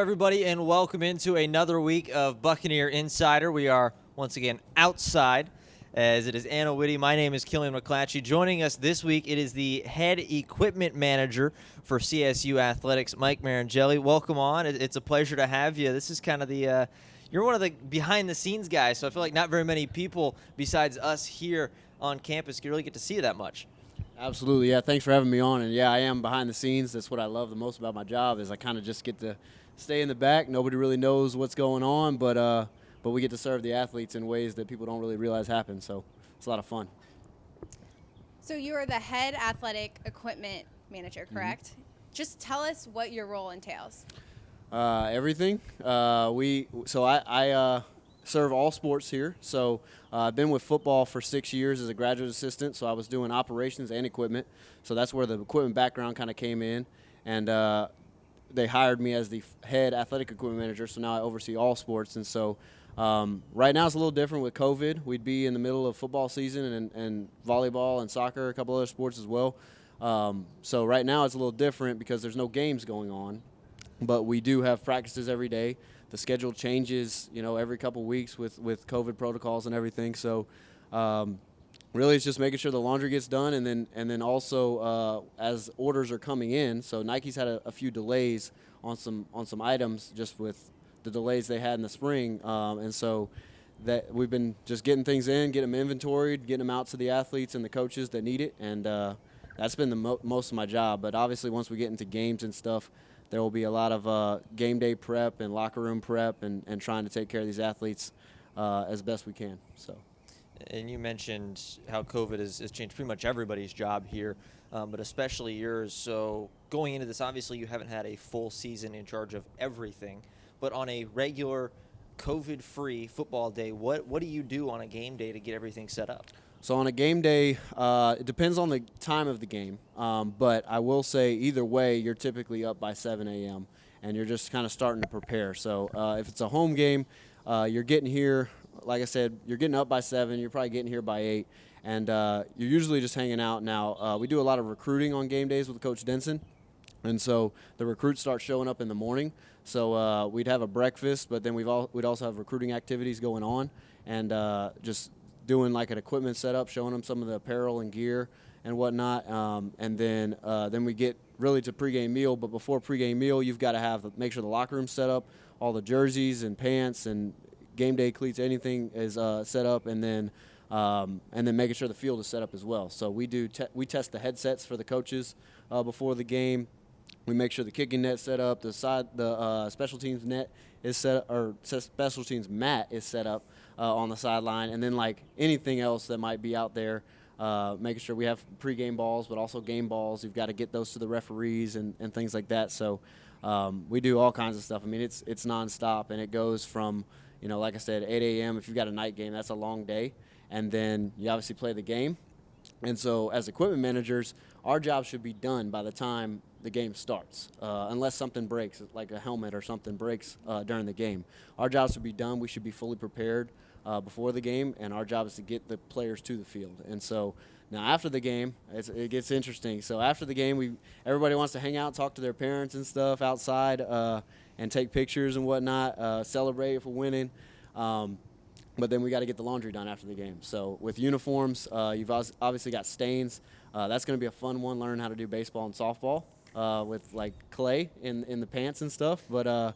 everybody, and welcome into another week of Buccaneer Insider. We are once again outside, as it is Anna Whitty. My name is Killian McClatchy. Joining us this week, it is the head equipment manager for CSU Athletics, Mike Marangeli. Welcome on. It's a pleasure to have you. This is kind of the you're one of the behind-the-scenes guys, so I feel like not very many people besides us here on campus can really get to see you that much. Absolutely, yeah. Thanks for having me on. And yeah, I am behind the scenes. That's what I love the most about my job is I kind of just get to stay in the back. Nobody really knows what's going on, but we get to serve the athletes in ways that people don't really realize happen. So it's a lot of fun. So you are the head athletic equipment manager, correct? Mm-hmm. Just tell us what your role entails. Everything. I serve all sports here. So I've been with football for 6 years as a graduate assistant, so I was doing operations and equipment. So that's where the equipment background kind of came in. And they hired me as the head athletic equipment manager, so now I oversee all sports. And so right now it's a little different with COVID. We'd be in the middle of football season and volleyball and soccer, a couple other sports as well. So right now it's a little different because there's no games going on, but we do have practices every day. The schedule changes, every couple weeks with COVID protocols and everything. So really it's just making sure the laundry gets done, and then also as orders are coming in. So Nike's had a few delays on some items just with the delays they had in the spring, and so that we've been just getting things in, getting them inventoried, getting them out to the athletes and the coaches that need it, and that's been the most of my job. But obviously once we get into games and stuff, there will be a lot of game day prep and locker room prep and trying to take care of these athletes as best we can. So. And you mentioned how COVID has changed pretty much everybody's job here, but especially yours. So going into this, obviously you haven't had a full season in charge of everything, but on a regular COVID-free football day, what do you do on a game day to get everything set up? So on a game day, it depends on the time of the game, but I will say either way, you're typically up by 7 a.m., and you're just kind of starting to prepare. So if it's a home game, you're getting here, like I said, you're getting up by 7, you're probably getting here by 8, and you're usually just hanging out. Now, we do a lot of recruiting on game days with Coach Denson, and so the recruits start showing up in the morning. So we'd have a breakfast, but then we'd also have recruiting activities going on, and just doing like an equipment setup, showing them some of the apparel and gear and whatnot, and then we get really to pregame meal. But before pregame meal, you've got to make sure the locker room's set up, all the jerseys and pants and game day cleats, anything is set up, and then making sure the field is set up as well. So we we test the headsets for the coaches before the game. We make sure the kicking net's set up, the special teams net is set, or special teams mat is set up on the sideline, and then like anything else that might be out there, making sure we have pregame balls, but also game balls. You've got to get those to the referees and things like that. So we do all kinds of stuff. I mean, it's nonstop, and it goes from, like I said, 8 a.m. If you've got a night game, that's a long day, and then you obviously play the game. And so as equipment managers, our job should be done by the time the game starts, unless something breaks, like a helmet or something breaks during the game. Our job should be done. We should be fully prepared before the game, and our job is to get the players to the field. And so now after the game, it gets interesting. So after the game, everybody wants to hang out, talk to their parents and stuff outside, and take pictures and whatnot, celebrate for winning. But then we got to get the laundry done after the game. So with uniforms, you've obviously got stains. That's going to be a fun one, learn how to do baseball and softball with like clay in the pants and stuff. But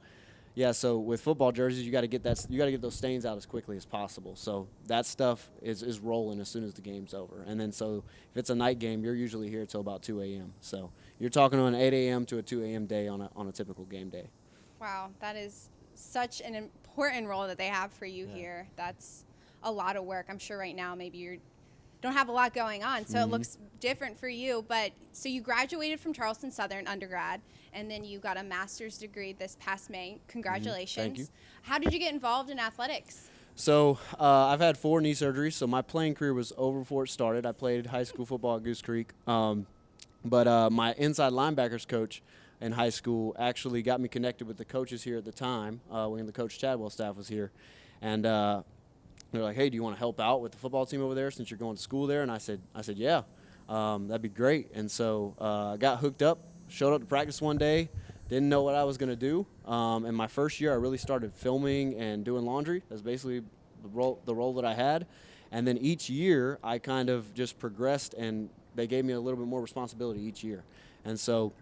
yeah, so with football jerseys, you got to get those stains out as quickly as possible. So that stuff is rolling as soon as the game's over. And then so if it's a night game, you're usually here till about 2 a.m. So you're talking on an 8 a.m. to a 2 a.m. day on a typical game day. Wow, that is such an important role that they have for you here. That's a lot of work. I'm sure right now maybe you don't have a lot going on, so it looks different for you. But so you graduated from Charleston Southern undergrad, and then you got a master's degree this past May. Congratulations. Thank you. How did you get involved in athletics? So I've had 4 knee surgeries, so my playing career was over before it started. I played high school football at Goose Creek, but my inside linebackers coach in high school actually got me connected with the coaches here at the time when the Coach Chadwell staff was here. And they're like, hey, do you want to help out with the football team over there since you're going to school there? And I said, yeah, that'd be great. And so I got hooked up, showed up to practice one day, didn't know what I was going to do. In my first year, I really started filming and doing laundry. That's basically the role that I had. And then each year, I kind of just progressed, and they gave me a little bit more responsibility each year. And so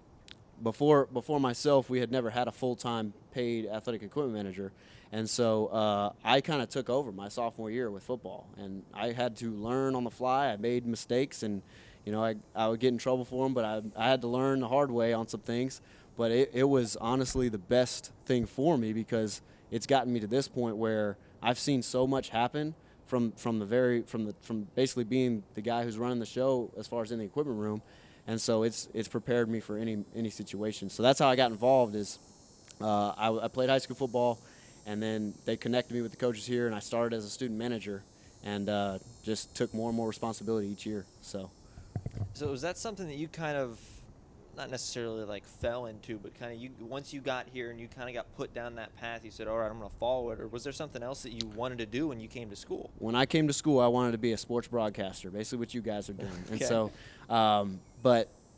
before myself, we had never had a full-time paid athletic equipment manager. And so I kind of took over my sophomore year with football, and I had to learn on the fly. I made mistakes, and I would get in trouble for them, but I had to learn the hard way on some things. But it was honestly the best thing for me, because it's gotten me to this point where I've seen so much happen from basically being the guy who's running the show as far as in the equipment room. And so it's prepared me for any situation. So that's how I got involved. Is I played high school football, and then they connected me with the coaches here, and I started as a student manager, and just took more and more responsibility each year. So was that something that you kind of, not necessarily like fell into, but kind of once you got here and you kind of got put down that path, you said, all right, I'm going to follow it? Or was there something else that you wanted to do when you came to school? When I came to school, I wanted to be a sports broadcaster, basically what you guys are doing. Okay. And so,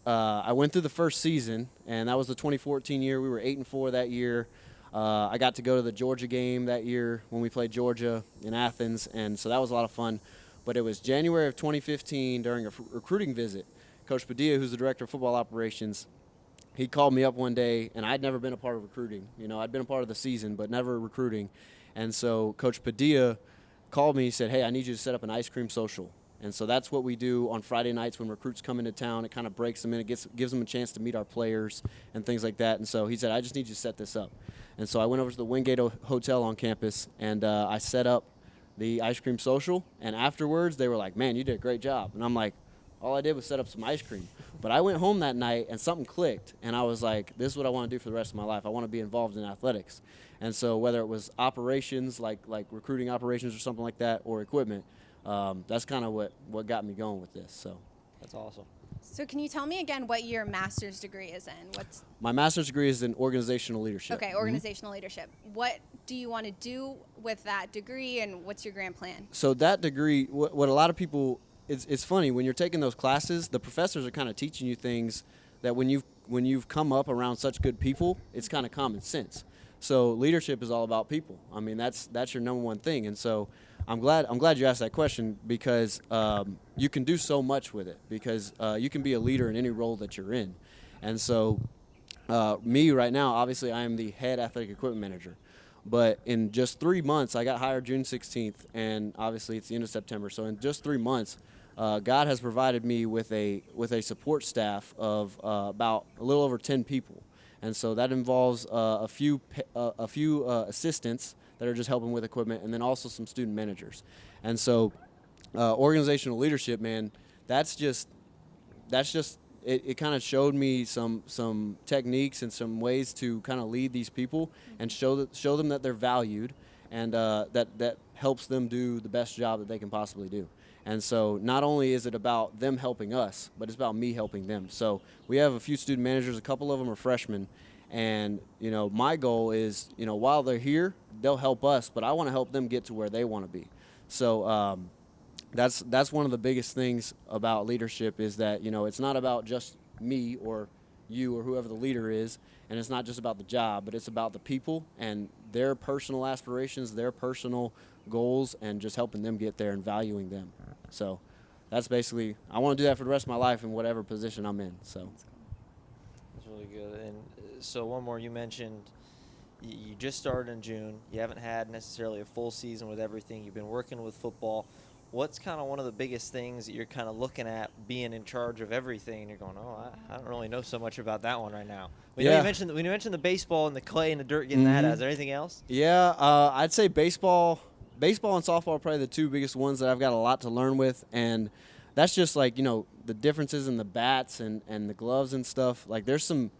I went through the first season, and that was the 2014 year. We were 8-4 that year. I got to go to the Georgia game that year when we played Georgia in Athens, and so that was a lot of fun. But it was January of 2015 during a recruiting visit. Coach Padilla, who's the director of football operations, he called me up one day, and I'd never been a part of recruiting. I'd been a part of the season, but never recruiting. And so Coach Padilla called me. He said, hey, I need you to set up an ice cream social. And so that's what we do on Friday nights when recruits come into town. It kind of breaks them in. It gives them a chance to meet our players and things like that. And so he said, I just need you to set this up. And so I went over to the Wingate Hotel on campus, and I set up the ice cream social. And afterwards, they were like, man, you did a great job. And I'm like, all I did was set up some ice cream. But I went home that night, and something clicked, and I was like, this is what I want to do for the rest of my life. I want to be involved in athletics. And so whether it was operations, like recruiting operations or something like that, or equipment, that's kind of what got me going with this. So that's awesome. So can you tell me again what your master's degree is in? My master's degree is in organizational leadership. Okay, organizational leadership. What do you want to do with that degree, and what's your grand plan? So that degree, what a lot of people, it's funny, when you're taking those classes, the professors are kind of teaching you things that when you've come up around such good people, it's kind of common sense. So leadership is all about people. I mean, that's your number one thing. And so I'm glad you asked that question, because you can do so much with it, because you can be a leader in any role that you're in. And so me right now, obviously I am the head athletic equipment manager. But in just 3 months, I got hired June 16th, and obviously it's the end of September. So in just 3 months, God has provided me with a support staff of about a little over 10 people. And so that involves a few assistants that are just helping with equipment, and then also some student managers. And so organizational leadership, man, that's just it kind of showed me some techniques and some ways to kind of lead these people and show them that they're valued, and that helps them do the best job that they can possibly do. And so not only is it about them helping us, but it's about me helping them. So we have a few student managers, a couple of them are freshmen, and my goal is, while they're here, they'll help us, but I want to help them get to where they want to be. So that's one of the biggest things about leadership, is that it's not about just me or you or whoever the leader is, and it's not just about the job, but it's about the people and their personal aspirations, their personal goals, and just helping them get there and valuing them. So that's basically, I want to do that for the rest of my life in whatever position I'm in. So that's really good. And so one more, you mentioned you just started in June. You haven't had necessarily a full season with everything. You've been working with football. What's kind of one of the biggest things that you're kind of looking at being in charge of everything, and you're going, I don't really know so much about that one right now? When you mentioned the baseball and the clay and the dirt, getting that out, is there anything else? Yeah, I'd say baseball and softball are probably the two biggest ones that I've got a lot to learn with, and that's just like, the differences in the bats and the gloves and stuff. Like the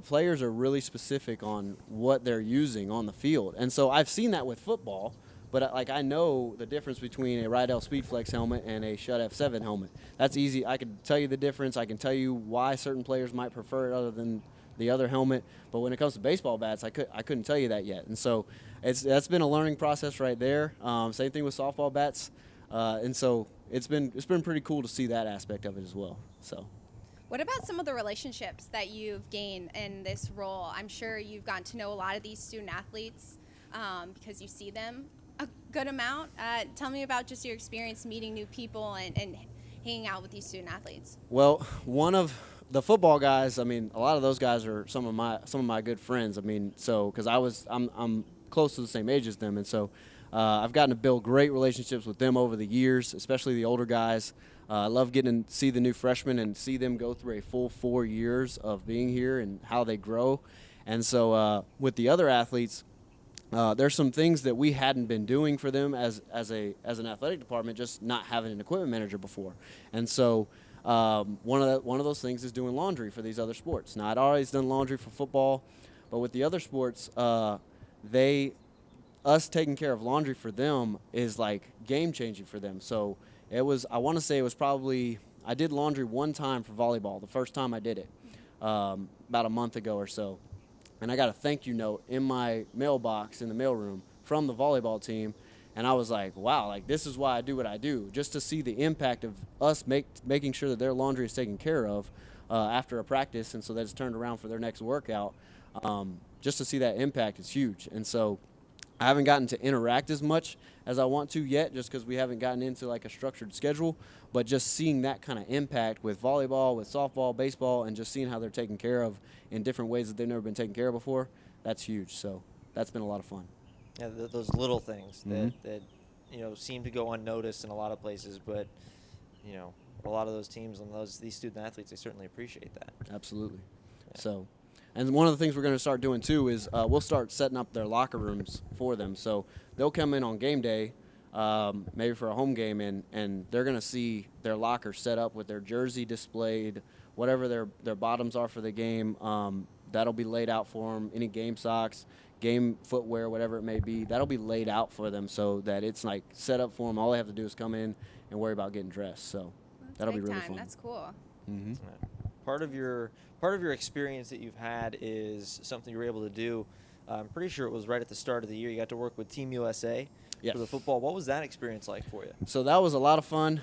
players are really specific on what they're using on the field, and so I've seen that with football. But I know the difference between a Rydell Speedflex helmet and a Shutt F7 helmet. That's easy. I can tell you the difference. I can tell you why certain players might prefer it other than the other helmet. But when it comes to baseball bats, I couldn't tell you that yet. And so that's been a learning process right there. Same thing with softball bats. And so it's been pretty cool to see that aspect of it as well. So. What about some of the relationships that you've gained in this role? I'm sure you've gotten to know a lot of these student athletes because you see them a good amount. Tell me about just your experience meeting new people and hanging out with these student athletes. Well, one of the football guys, I mean, a lot of those guys are some of my good friends. I mean, so because I'm close to the same age as them, and so I've gotten to build great relationships with them over the years, especially the older guys. I love getting to see the new freshmen and see them go through a full 4 years of being here and how they grow. And so with the other athletes, there's some things that we hadn't been doing for them as an athletic department, just not having an equipment manager before. And so one of those things is doing laundry for these other sports. Now, I'd always done laundry for football, but with the other sports, us taking care of laundry for them is like game changing for them. So I want to say it was probably, I did laundry one time for volleyball, the first time I did it, about a month ago or so. And I got a thank you note in my mailbox in the mailroom from the volleyball team. And I was like, wow, like this is why I do what I do, just to see the impact of us making sure that their laundry is taken care of after a practice. And so that's turned around for their next workout. Just to see that impact is huge. And so I haven't gotten to interact as much as I want to yet, just because we haven't gotten into like a structured schedule, but just seeing that kind of impact with volleyball, with softball, baseball, and just seeing how they're taken care of in different ways that they've never been taken care of before, that's huge. So that's been a lot of fun. Yeah, those little things that seem to go unnoticed in a lot of places, but a lot of those teams and these student athletes, they certainly appreciate that. Absolutely. Yeah. So. And one of the things we're going to start doing, too, is we'll start setting up their locker rooms for them. So they'll come in on game day, maybe for a home game, and they're going to see their locker set up with their jersey displayed, whatever their bottoms are for the game. That'll be laid out for them. Any game socks, game footwear, whatever it may be, that'll be laid out for them so that it's like set up for them. All they have to do is come in and worry about getting dressed. So that'll be really fun. That's cool. Mm-hmm. Part of your experience that you've had is something you were able to do. I'm pretty sure it was right at the start of the year. You got to work with Team USA for the football. What was that experience like for you? So that was a lot of fun.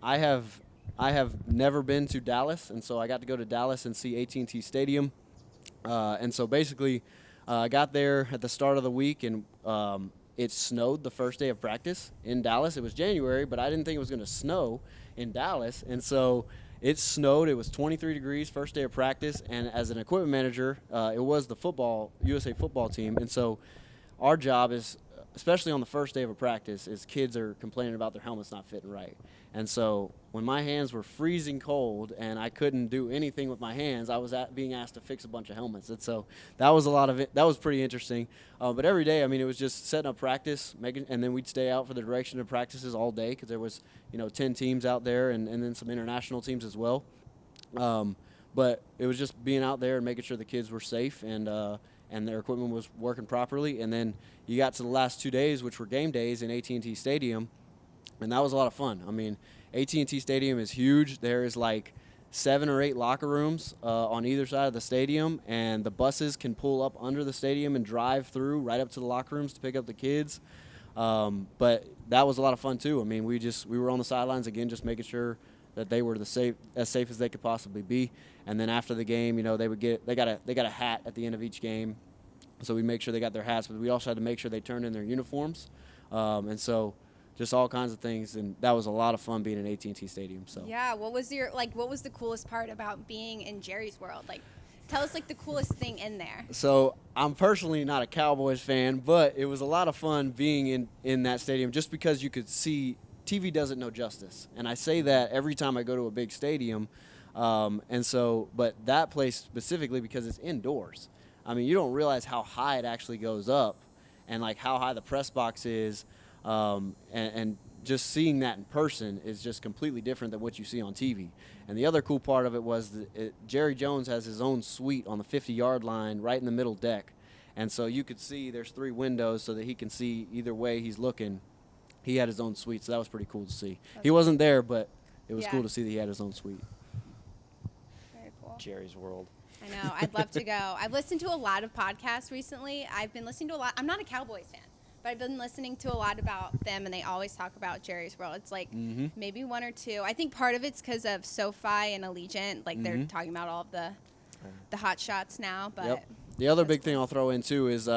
I have never been to Dallas, and so I got to go to Dallas and see AT&T Stadium. And so basically, I got there at the start of the week, and it snowed the first day of practice in Dallas. It was January, but I didn't think it was going to snow in Dallas, and so it snowed. It was 23 degrees first day of practice, and as an equipment manager, it was the USA football team. And so our job is, especially on the first day of a practice, is kids are complaining about their helmets not fitting right. And so when my hands were freezing cold and I couldn't do anything with my hands, I was being asked to fix a bunch of helmets. And so that was a lot of it. That was pretty interesting. But every day, I mean, it was just setting up practice, and then we'd stay out for the direction of practices all day because there was, 10 teams out there and then some international teams as well. But it was just being out there and making sure the kids were safe and their equipment was working properly. And then you got to the last 2 days, which were game days in AT&T Stadium, and that was a lot of fun. I mean, AT&T Stadium is huge. There is like 7 or 8 locker rooms on either side of the stadium, and the buses can pull up under the stadium and drive through right up to the locker rooms to pick up the kids. But that was a lot of fun too. I mean, we were on the sidelines again, just making sure that they were as safe as they could possibly be. And then after the game, they got a hat at the end of each game, so we make sure they got their hats. But we also had to make sure they turned in their uniforms, and so just all kinds of things. And that was a lot of fun being in AT&T Stadium. So yeah, what was the coolest part about being in Jerry's world? Like, tell us the coolest thing in there. So I'm personally not a Cowboys fan, but it was a lot of fun being in that stadium just because you could see. TV doesn't know justice, and I say that every time I go to a big stadium, but that place specifically because it's indoors. I mean, you don't realize how high it actually goes up, and like how high the press box is, and just seeing that in person is just completely different than what you see on TV. And the other cool part of it was Jerry Jones has his own suite on the 50-yard line right in the middle deck, and so you could see there's 3 windows so that he can see either way he's looking. He had his own suite, so that was pretty cool to see. He wasn't there, but it was cool to see that he had his own suite. Very cool. Jerry's world. I know. I'd love to go. I've listened to a lot of podcasts recently. I've been listening to a lot. I'm not a Cowboys fan, But I've been listening to a lot about them, and they always talk about Jerry's World. It's like maybe one or two. I think part of it's because of SoFi and Allegiant. Like they're talking about all of the hot shots now. But the other big thing I'll throw in too is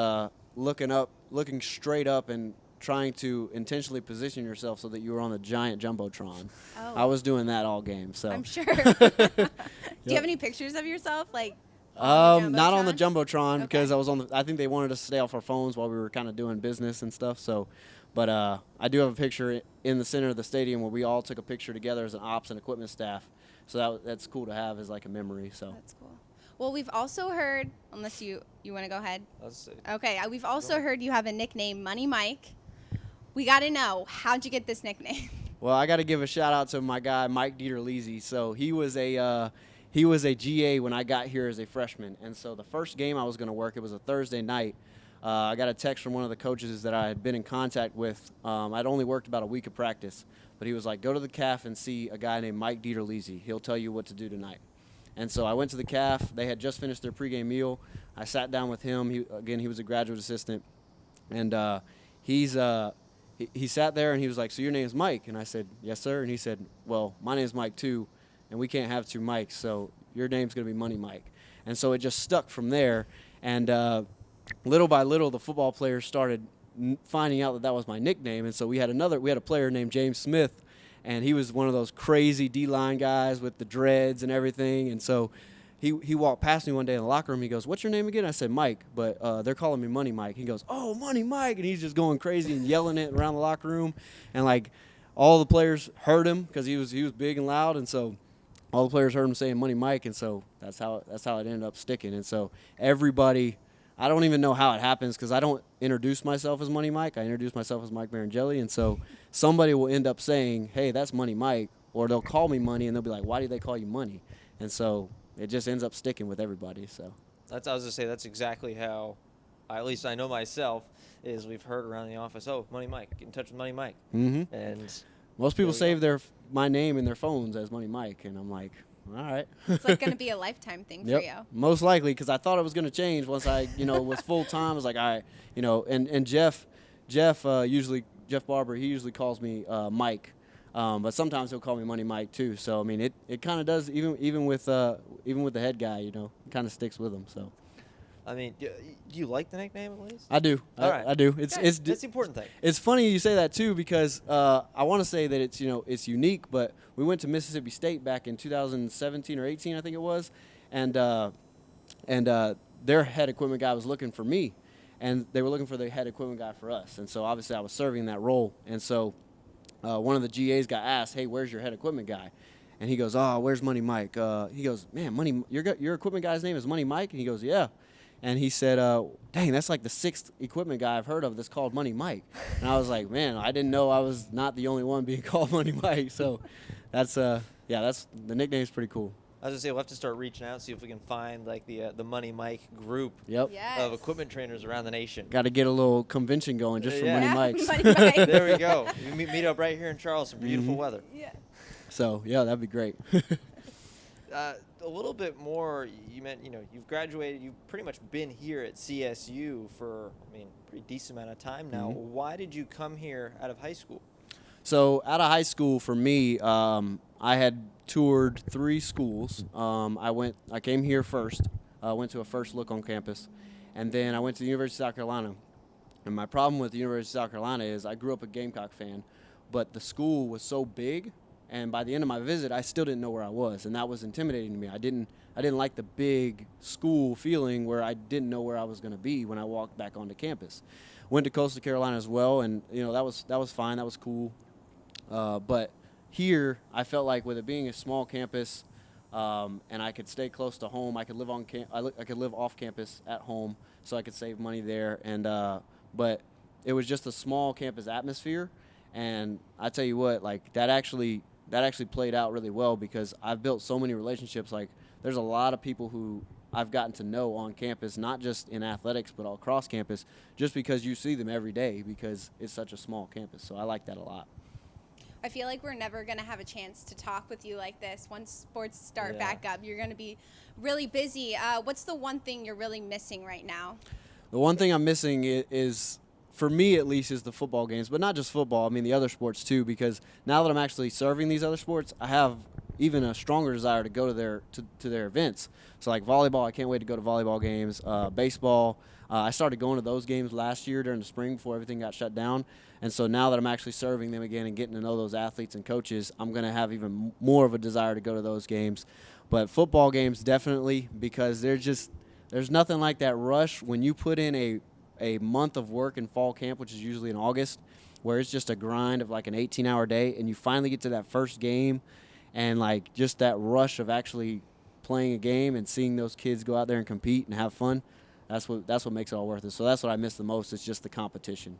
looking straight up and trying to intentionally position yourself so that you were on the giant jumbotron. Oh. I was doing that all game. So I'm sure. Do you have any pictures of yourself, like? Not on the jumbotron Okay. because I think they wanted us to stay off our phones while we were kind of doing business and stuff. So, but I do have a picture in the center of the stadium where we all took a picture together as an ops and equipment staff. So that's cool to have as like a memory. So That's cool. Well, we've also heard, unless you want to go ahead. Let's see. Okay, we've also heard you have a nickname, Money Mike. We got to know, how'd you get this nickname? Well, I got to give a shout out to my guy Mike Dieter-Leasy. So he was a GA when I got here as a freshman, and so the first game I was going to work, it was a Thursday night. I got a text from one of the coaches that I had been in contact with. I'd only worked about a week of practice, but he was like, go to the CAF and see a guy named Mike Dieter-Leasy. He'll tell you what to do tonight. And so I went to the CAF. They had just finished their pregame meal. I sat down with him. He was a graduate assistant, and he sat there and he was like, so your name's Mike? And I said, yes, sir. And he said, well, my name's Mike too, and we can't have two Mikes, so your name's going to be Money Mike. And so it just stuck from there. And little by little, the football players started finding out that was my nickname. And so we had a player named James Smith, and he was one of those crazy D-line guys with the dreads and everything. And so he walked past me one day in the locker room. He goes, what's your name again? I said, Mike, but they're calling me Money Mike. He goes, oh, Money Mike. And he's just going crazy and yelling it around the locker room. And, like, all the players heard him because he was big and loud. And so all the players heard him saying Money Mike. And so that's how it ended up sticking. And so everybody – I don't even know how it happens because I don't introduce myself as Money Mike. I introduce myself as Mike Marangelli. And so somebody will end up saying, hey, that's Money Mike. Or they'll call me Money, and they'll be like, why do they call you Money? And so it just ends up sticking with everybody. So I was going to say, that's exactly how, at least I know myself, is we've heard around the office, oh, Money Mike, get in touch with Money Mike. And most people there we save my name in their phones as Money Mike, and I'm like, all right. It's like going to be a lifetime thing for you. Most likely, because I thought it was going to change once I, was full time. I was like, all right, and Jeff Barber, he usually calls me Mike, but sometimes he'll call me Money Mike too. So I mean, it kind of does even with the head guy, it kind of sticks with him. So. I mean, do you like the nickname at least? I do. All right. I do. That's the important thing. It's funny you say that too because I want to say that it's unique, but we went to Mississippi State back in 2017 or 18, I think it was, and their head equipment guy was looking for me, and they were looking for the head equipment guy for us, and so obviously I was serving that role, and so one of the GAs got asked, hey, where's your head equipment guy? And he goes, oh, where's Money Mike? He goes, man, Money, your equipment guy's name is Money Mike? And he goes, yeah. And he said, dang, that's like the sixth equipment guy I've heard of that's called Money Mike. And I was like, man, I didn't know I was not the only one being called Money Mike. So that's the nickname's pretty cool. I was going to say, we'll have to start reaching out, see if we can find like the Money Mike group Yep. Yes. of equipment trainers around the nation. Got to get a little convention going just for Yeah. Money Mikes. Money Mike. There we go. We meet up right here in Charleston. Beautiful weather. Yeah. So, yeah, that'd be great. A little bit more, you meant, you've graduated, you've pretty much been here at CSU for, pretty decent amount of time now. Why did you come here out of high school? So out of high school, for me, I had toured 3 schools. I came here first, went to a first look on campus, and then I went to the University of South Carolina. And my problem with the University of South Carolina is I grew up a Gamecock fan, but the school was so big, and by the end of my visit, I still didn't know where I was, and that was intimidating to me. I didn't like the big school feeling where I didn't know where I was going to be when I walked back onto campus. Went to Coastal Carolina as well, and that was fine, that was cool. But here, I felt like with it being a small campus, and I could stay close to home, I could live I could live off campus at home, so I could save money there. And but it was just a small campus atmosphere, and I tell you what, like that actually played out really well because I've built so many relationships. Like there's a lot of people who I've gotten to know on campus, not just in athletics, but all across campus, just because you see them every day because it's such a small campus. So I like that a lot. I feel like we're never going to have a chance to talk with you like this. Once sports start back up, you're going to be really busy. What's the one thing you're really missing right now? The one thing I'm missing is for me at least, is the football games, but not just football. I mean, the other sports too, because now that I'm actually serving these other sports, I have even a stronger desire to go to their events. So like volleyball, I can't wait to go to volleyball games. Baseball, I started going to those games last year during the spring before everything got shut down. And so now that I'm actually serving them again and getting to know those athletes and coaches, I'm going to have even more of a desire to go to those games. But football games definitely, because there's nothing like that rush when you put in a month of work in fall camp, which is usually in August, where it's just a grind of like an 18-hour day, and you finally get to that first game, and like just that rush of actually playing a game and seeing those kids go out there and compete and have fun. That's what makes it all worth it. So that's what I miss the most. It's just the competition.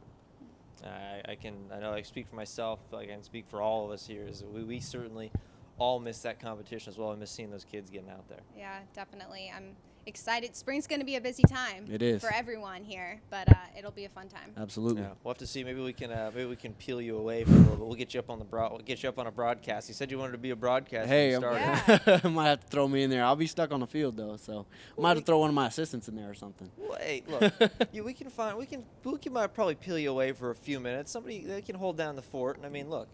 I know I speak for myself, I can speak for all of us here, is we certainly all miss that competition as well. I miss seeing those kids getting out there. Yeah, definitely. I'm excited. Spring's going to be a busy time. It is. For everyone here, but it'll be a fun time. Absolutely. Yeah, we'll have to see. Maybe we can peel you away for a little bit. We'll get you up on a broadcast. You said you wanted to be a broadcaster. Hey, Yeah. might have to throw me in there. I'll be stuck on the field though, so I might have to throw one of my assistants in there or something. Well, hey, look, we can might probably peel you away for a few minutes. They can hold down the fort. And I mean, look,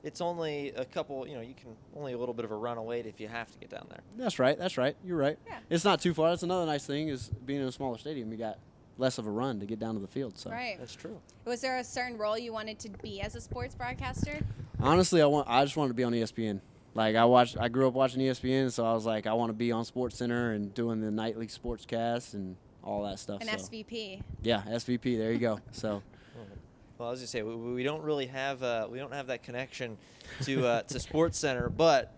it's only a couple. You can only a little bit of a run away if you have to get down there. That's right. You're right. Yeah. It's not too far. That's another nice thing is being in a smaller stadium. You got less of a run to get down to the field. So Right. That's true. Was there a certain role you wanted to be as a sports broadcaster? honestly, I just wanted to be on ESPN. Like I grew up watching ESPN, so I was like, I want to be on SportsCenter and doing the nightly sportscast and all that stuff. An so. SVP. Yeah, SVP. There you go. So. Well, I was just say we don't really have that connection to SportsCenter, but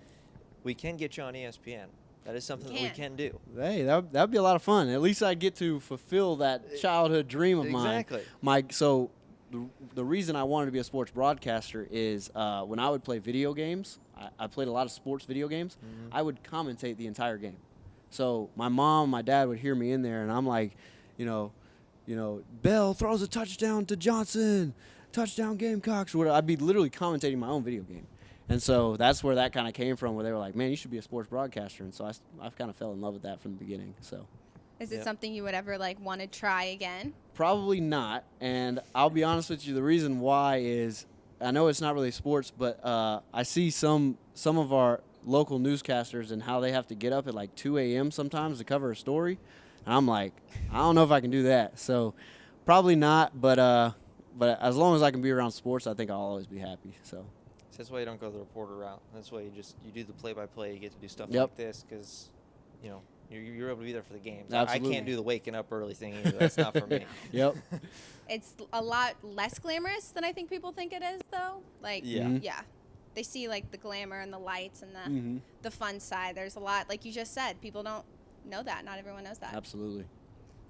we can get you on ESPN. That is something that we can do. Hey, that'd be a lot of fun. At least I'd get to fulfill that childhood dream of mine. Exactly. So the reason I wanted to be a sports broadcaster is when I would play video games, I played a lot of sports video games, I would commentate the entire game. So my mom, my dad would hear me in there, and I'm like, Bell throws a touchdown to Johnson, touchdown Gamecocks. I'd be literally commentating my own video game. And so that's where that kind of came from, where they were like, man, you should be a sports broadcaster. And so I kind of fell in love with that from the beginning. So. Is it something you would ever want to try again? Probably not. And I'll be honest with you, the reason why is I know it's not really sports, but I see some of our local newscasters and how they have to get up at like 2 a.m. sometimes to cover a story. And I'm like, I don't know if I can do that. So probably not, but as long as I can be around sports, I think I'll always be happy. So that's why you don't go the reporter route. That's why you do the play-by-play. You get to do stuff Yep. like this because, you're able to be there for the games. Absolutely. I can't do the waking up early thing either. That's not for me. Yep. It's a lot less glamorous than I think people think it is, though. Yeah. They see the glamour and the lights and the fun side. There's a lot, like you just said, people don't know that. Not everyone knows that. Absolutely.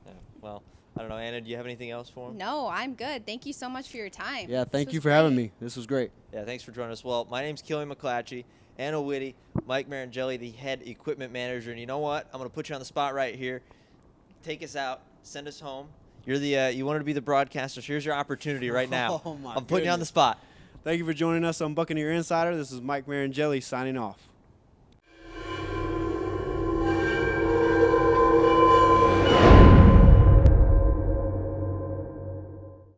Yeah. Well, I don't know, Anna, do you have anything else for him? No, I'm good. Thank you so much for your time. Yeah, thank you for having me. This was great. Yeah, thanks for joining us. Well, my name's Killian McClatchy, Anna Whitty, Mike Marangelli, the head equipment manager. And you know what? I'm going to put you on the spot right here. Take us out. Send us home. You're you wanted to be the broadcaster. So here's your opportunity right now. Oh, my I'm putting you on the goodness. spot. Thank you for joining us on Buccaneer Insider. This is Mike Marangelli signing off.